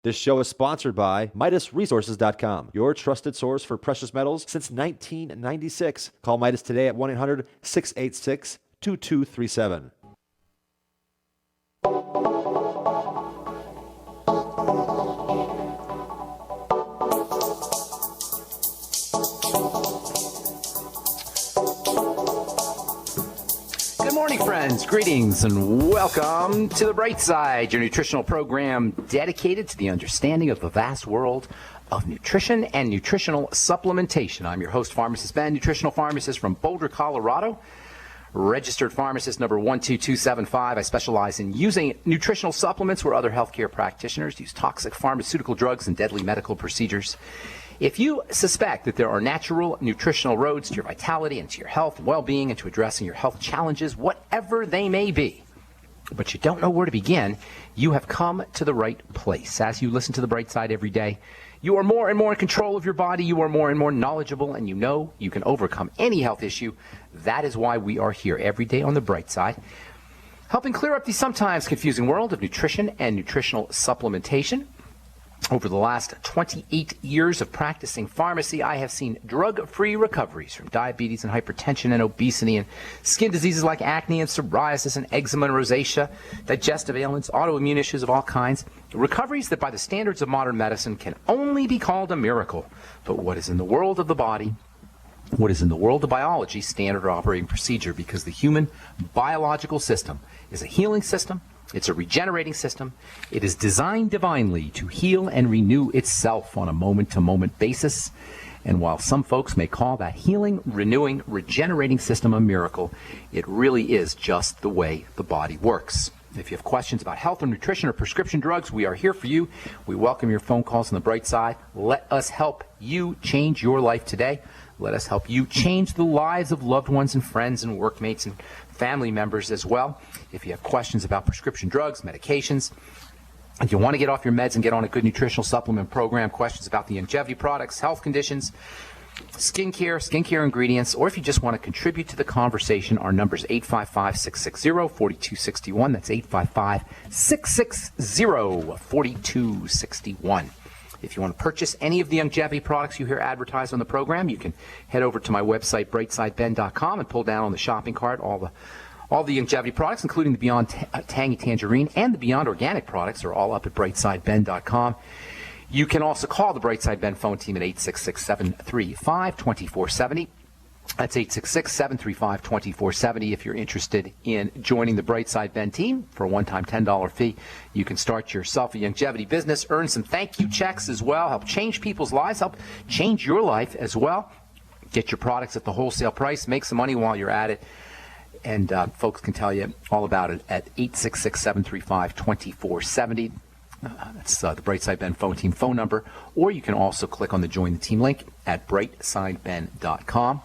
This show is sponsored by MidasResources.com, your trusted source for precious metals since 1996. Call Midas today at 1-800-686-2237. Good morning, friends. Greetings and welcome to The Bright Side, your nutritional program dedicated to the understanding of the vast world of nutrition and nutritional supplementation. I'm your host, Pharmacist Ben, nutritional pharmacist from Boulder, Colorado, registered pharmacist number 12275. I specialize in using nutritional supplements where other healthcare practitioners use toxic pharmaceutical drugs and deadly medical procedures. If you suspect that there are natural nutritional roads to your vitality and to your health, well-being, and to addressing your health challenges, whatever they may be, but you don't know where to begin, you have come to the right place. As you listen to The Bright Side every day, you are more and more in control of your body, you are more and more knowledgeable, and you know you can overcome any health issue. That is why we are here every day on The Bright Side, helping clear up the sometimes confusing world of nutrition and nutritional supplementation. Over the last 28 years of practicing pharmacy, I have seen drug-free recoveries from diabetes and hypertension and obesity and skin diseases like acne and psoriasis and eczema and rosacea, digestive ailments, autoimmune issues of all kinds. Recoveries that by the standards of modern medicine can only be called a miracle. But what is in the world of the body, what is in the world of biology, standard operating procedure, because the human biological system is a healing system. It's a regenerating system. It is designed divinely to heal and renew itself on a moment-to-moment basis. And while some folks may call that healing, renewing, regenerating system a miracle, it really is just the way the body works. If you have questions about health or nutrition or prescription drugs, we are here for you. We welcome your phone calls on The Bright Side. Let us help you change your life today. Let us help you change the lives of loved ones and friends and workmates and family members as well. If you have questions about prescription drugs, medications, if you want to get off your meds and get on a good nutritional supplement program, questions about the longevity products, health conditions, skincare ingredients, or if you just want to contribute to the conversation, our number is 855-660-4261. That's 855-660-4261. If you want to purchase any of the longevity products you hear advertised on the program, you can head over to my website, brightsideben.com, and pull down on the shopping cart all the longevity products, including the Beyond Tangy Tangerine and the Beyond Organic products, are all up at brightsideben.com. You can also call the Brightside Ben phone team at 866-735-2470. That's 866-735-2470. If you're interested in joining the Brightside Ben team for a one-time $10 fee, you can start yourself a longevity business, earn some thank you checks as well, help change people's lives, help change your life as well. Get your products at the wholesale price, make some money while you're at it, and folks can tell you all about it at 866-735-2470. That's the Brightside Ben phone team phone number, or you can also click on the Join the Team link at brightsideben.com.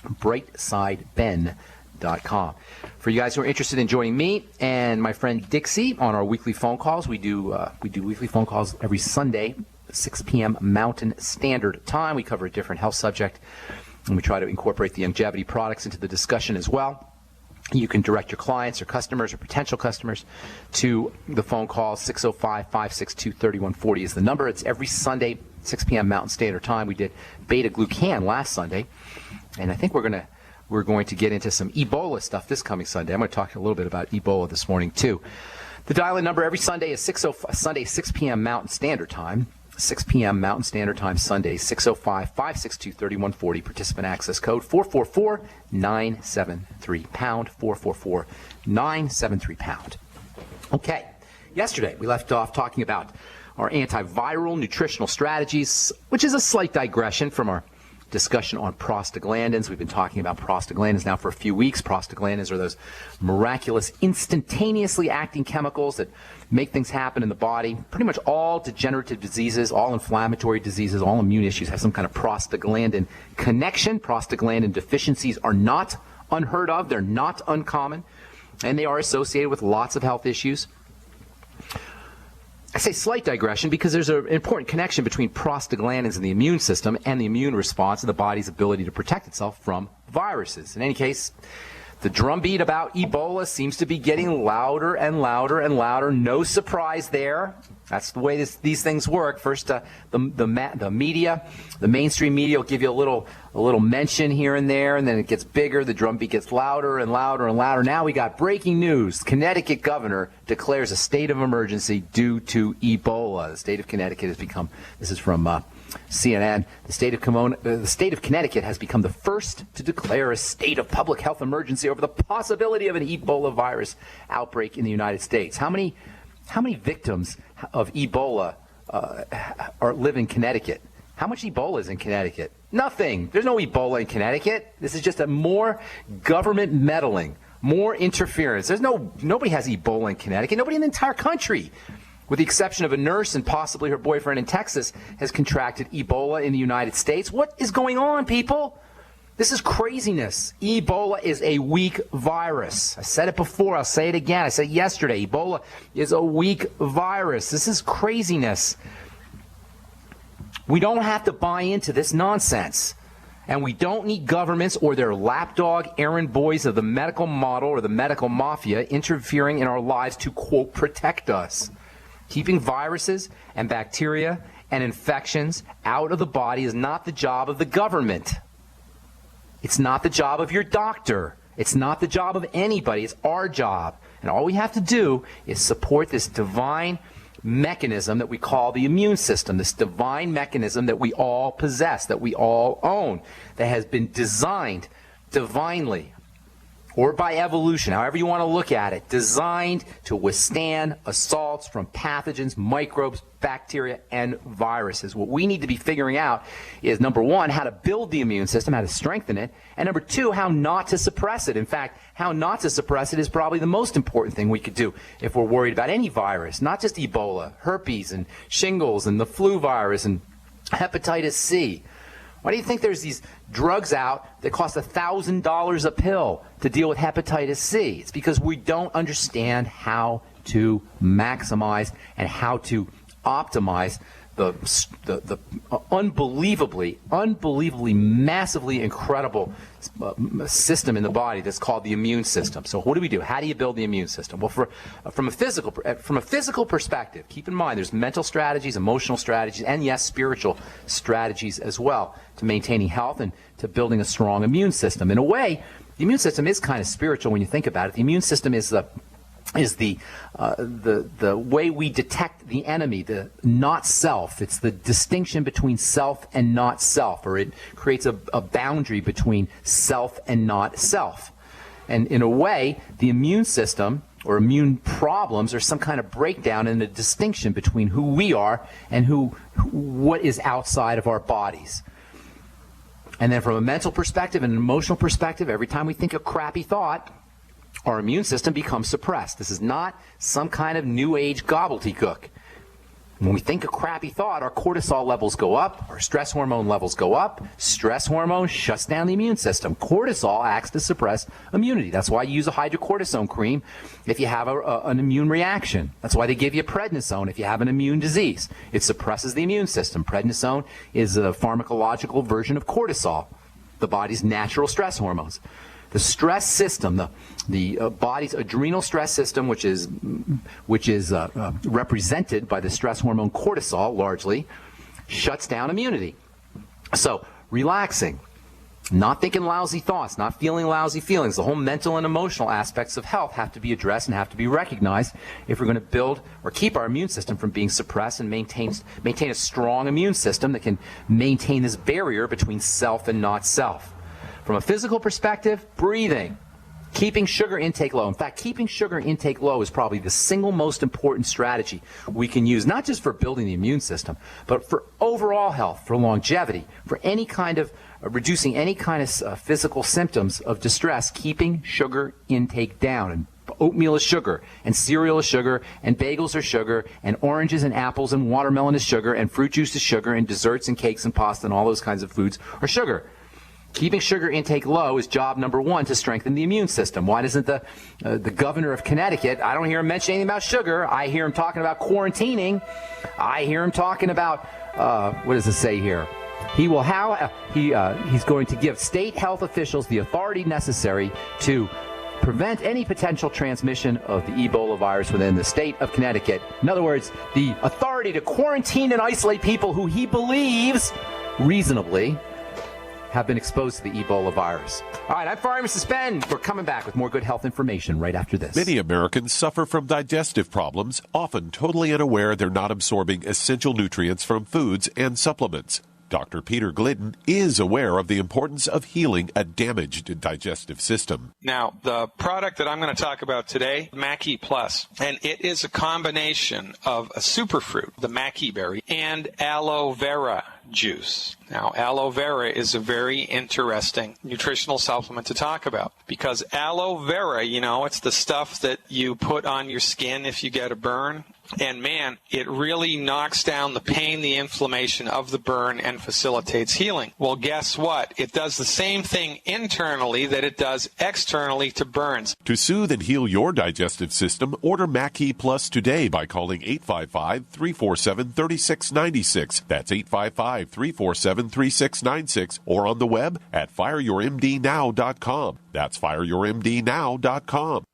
brightsideben.com. For you guys who are interested in joining me and my friend Dixie on our weekly phone calls, we do weekly phone calls every Sunday, 6 p.m. Mountain Standard Time. We cover a different health subject, and we try to incorporate the longevity products into the discussion as well. You can direct your clients or customers or potential customers to the phone call. 605-562-3140 is the number. It's every Sunday, 6 p.m. Mountain Standard Time. We did beta-glucan last Sunday, and I think we're going to get into some Ebola stuff this coming Sunday. I'm going to talk a little bit about Ebola this morning too. The dial-in number every Sunday is 6 p.m. Mountain Standard Time. 6 p.m. Mountain Standard Time Sunday, 605-562-3140. Participant access code 444-973-POUND, 444-973-POUND. Okay, yesterday we left off talking about our antiviral nutritional strategies, which is a slight digression from our discussion on prostaglandins. We've been talking about prostaglandins now for a few weeks. Prostaglandins are those miraculous, instantaneously acting chemicals that make things happen in the body. Pretty much all degenerative diseases, all inflammatory diseases, all immune issues have some kind of prostaglandin connection. Prostaglandin deficiencies are not unheard of. They're not uncommon, and they are associated with lots of health issues. I say slight digression because there's an important connection between prostaglandins and the immune system and the immune response and the body's ability to protect itself from viruses. In any case, The drumbeat about Ebola seems to be getting louder and louder and louder. No surprise there. That's the way these things work. First, the media, the mainstream media will give you a little mention here and there, and then it gets bigger. The drumbeat gets louder and louder and louder. Now we got breaking news. Connecticut governor declares a state of emergency due to Ebola. The state of Connecticut has become, this is from CNN, the state of Connecticut has become the first to declare a state of public health emergency over the possibility of an Ebola virus outbreak in the United States. How many victims of Ebola live in Connecticut? How much Ebola is in Connecticut? Nothing. There's no Ebola in Connecticut. This is just a more government meddling, more interference. Nobody has Ebola in Connecticut. Nobody in the entire country, with the exception of a nurse and possibly her boyfriend in Texas, has contracted Ebola in the United States. What is going on, people? This is craziness. Ebola is a weak virus. I said it before. I'll say it again. I said it yesterday. Ebola is a weak virus. This is craziness. We don't have to buy into this nonsense. And we don't need governments or their lapdog errand boys of the medical model or the medical mafia interfering in our lives to, quote, protect us. Keeping viruses and bacteria and infections out of the body is not the job of the government. It's not the job of your doctor. It's not the job of anybody. It's our job. And all we have to do is support this divine mechanism that we call the immune system, this divine mechanism that we all possess, that we all own, that has been designed divinely or by evolution, however you want to look at it, designed to withstand assaults from pathogens, microbes, bacteria, and viruses. What we need to be figuring out is, number one, how to build the immune system, how to strengthen it, and number two, how not to suppress it. In fact, how not to suppress it is probably the most important thing we could do if we're worried about any virus, not just Ebola, herpes, and shingles, and the flu virus, and hepatitis C. Why do you think there's these drugs out that cost $1,000 a pill to deal with hepatitis C? It's because we don't understand how to maximize and how to optimize the unbelievably, massively incredible system in the body that's called the immune system. So what do? How do you build the immune system? Well, from a physical perspective, keep in mind there's mental strategies, emotional strategies, and yes, spiritual strategies as well to maintaining health and to building a strong immune system. In a way, the immune system is kind of spiritual when you think about it. The immune system is the way we detect the enemy, the not self. It's the distinction between self and not self, or it creates a boundary between self and not self. And in a way, the immune system or immune problems are some kind of breakdown in the distinction between who we are and what is outside of our bodies. And then from a mental perspective and an emotional perspective, every time we think a crappy thought, our immune system becomes suppressed. This is not some kind of new age gobbledygook. When we think a crappy thought, our cortisol levels go up, our stress hormone levels go up. Stress hormone shuts down the immune system. Cortisol acts to suppress immunity. That's why you use a hydrocortisone cream if you have an immune reaction. That's why they give you prednisone if you have an immune disease. It suppresses the immune system. Prednisone is a pharmacological version of cortisol, the body's natural stress hormones. The stress system, the body's adrenal stress system, which is represented by the stress hormone cortisol largely, shuts down immunity. So relaxing, not thinking lousy thoughts, not feeling lousy feelings, the whole mental and emotional aspects of health have to be addressed and have to be recognized if we're going to build or keep our immune system from being suppressed and maintain a strong immune system that can maintain this barrier between self and not self. From a physical perspective, breathing, keeping sugar intake low. In fact, keeping sugar intake low is probably the single most important strategy we can use, not just for building the immune system, but for overall health, for longevity, for any kind of reducing any kind of physical symptoms of distress, keeping sugar intake down. And oatmeal is sugar, and cereal is sugar, and bagels are sugar, and oranges and apples and watermelon is sugar, and fruit juice is sugar, and desserts and cakes and pasta and all those kinds of foods are sugar. Keeping sugar intake low is job number one to strengthen the immune system. Why doesn't the governor of Connecticut, I don't hear him mention anything about sugar. I hear him talking about quarantining. I hear him talking about, what does it say here? He's going to give state health officials the authority necessary to prevent any potential transmission of the Ebola virus within the state of Connecticut. In other words, the authority to quarantine and isolate people who he believes reasonably have been exposed to the Ebola virus. All right, I'm Pharmacist Ben. We're coming back with more good health information right after this. Many Americans suffer from digestive problems, often totally unaware they're not absorbing essential nutrients from foods and supplements. Dr. Peter Glidden is aware of the importance of healing a damaged digestive system. Now, the product that I'm going to talk about today, Mackey Plus, and it is a combination of a superfruit, the Mackey berry, and aloe vera juice. Now, aloe vera is a very interesting nutritional supplement to talk about because aloe vera, it's the stuff that you put on your skin if you get a burn. And man, it really knocks down the pain, the inflammation of the burn, and facilitates healing. Well, guess what? It does the same thing internally that it does externally to burns. To soothe and heal your digestive system, order Mackey Plus today by calling 855-347-3696. That's 855-347-3696 or on the web at fireyourmdnow.com. That's fireyourmdnow.com.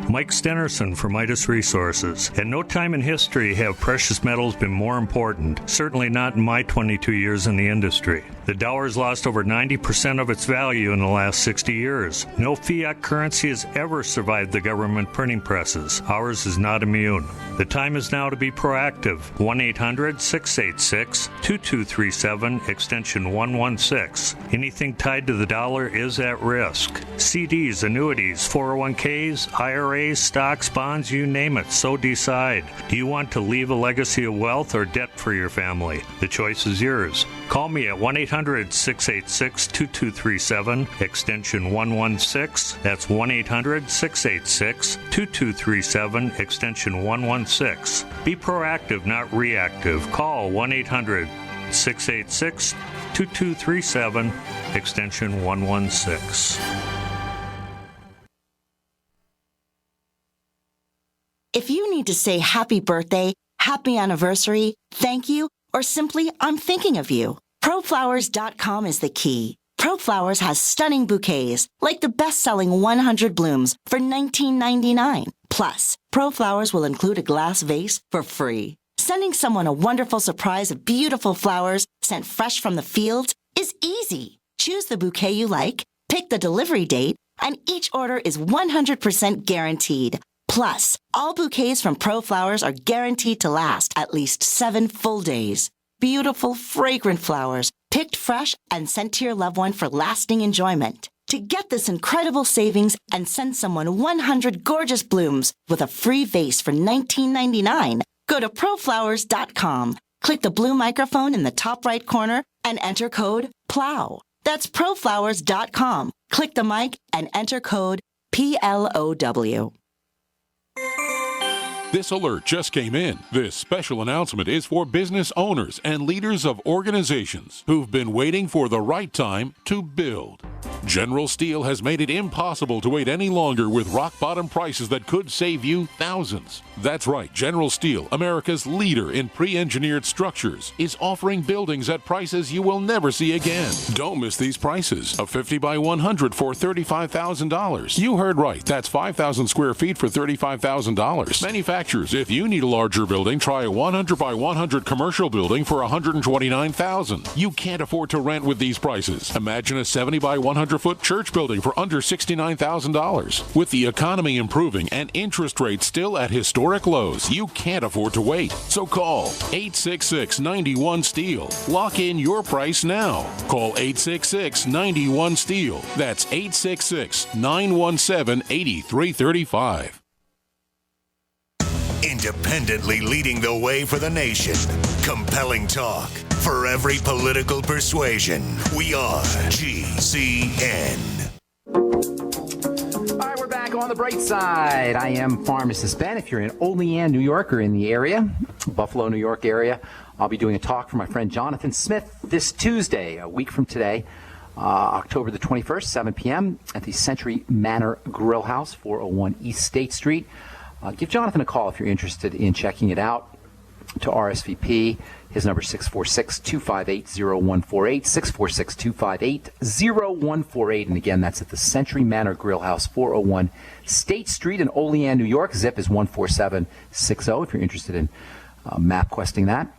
Mike Stenerson from Midas Resources. At no time in history have precious metals been more important, certainly not in my 22 years in the industry. The dollar has lost over 90% of its value in the last 60 years. No fiat currency has ever survived the government printing presses. Ours is not immune. The time is now to be proactive. 1-800-686-2237, extension 116. Anything tied to the dollar is at risk. CDs, annuities, 401ks, IRAs, stocks, bonds, you name it, so decide. Do you want to leave a legacy of wealth or debt for your family? The choice is yours. Call me at 1-800-686-2237, extension 116. That's 1-800-686-2237, extension 116. Be proactive, not reactive. Call 1-800-686-2237, extension 116. If you need to say happy birthday, happy anniversary, thank you, or simply I'm thinking of you, ProFlowers.com is the key. ProFlowers has stunning bouquets, like the best-selling 100 blooms for $19.99. Plus, ProFlowers will include a glass vase for free. Sending someone a wonderful surprise of beautiful flowers sent fresh from the fields is easy. Choose the bouquet you like, pick the delivery date, and each order is 100% guaranteed. Plus, all bouquets from ProFlowers are guaranteed to last at least 7 full days. Beautiful, fragrant flowers, picked fresh and sent to your loved one for lasting enjoyment. To get this incredible savings and send someone 100 gorgeous blooms with a free vase for $19.99, go to ProFlowers.com. Click the blue microphone in the top right corner and enter code PLOW. That's ProFlowers.com. Click the mic and enter code PLOW. This alert just came in. This special announcement is for business owners and leaders of organizations who've been waiting for the right time to build. General Steel has made it impossible to wait any longer with rock-bottom prices that could save you thousands. That's right, General Steel, America's leader in pre-engineered structures, is offering buildings at prices you will never see again. Don't miss these prices. A 50 by 100 for $35,000. You heard right. That's 5,000 square feet for $35,000. Manufacturers, if you need a larger building, try a 100 by 100 commercial building for $129,000. You can't afford to rent with these prices. Imagine a 70 by 100-foot church building for under $69,000. With the economy improving and interest rates still at historic lows, you can't afford to wait. So call 866-91-STEEL. Lock in your price now. Call 866-91-STEEL. That's 866-917-8335. Independently leading the way for the nation. Compelling talk for every political persuasion. We are GCN. All right, we're back on the bright side. I am Pharmacist Ben. If you're in Olean, New York, or in the area, Buffalo, New York area, I'll be doing a talk for my friend Jonathan Smith this Tuesday, a week from today, October the 21st, 7 p.m. at the Century Manor Grill House, 401 East State Street. Give Jonathan a call if you're interested in checking it out. to RSVP. His number is 646-258-0148, 646-258-0148. And again, that's at the Century Manor Grill House, 401 State Street in Olean, New York. Zip is 14760 if you're interested in map questing that.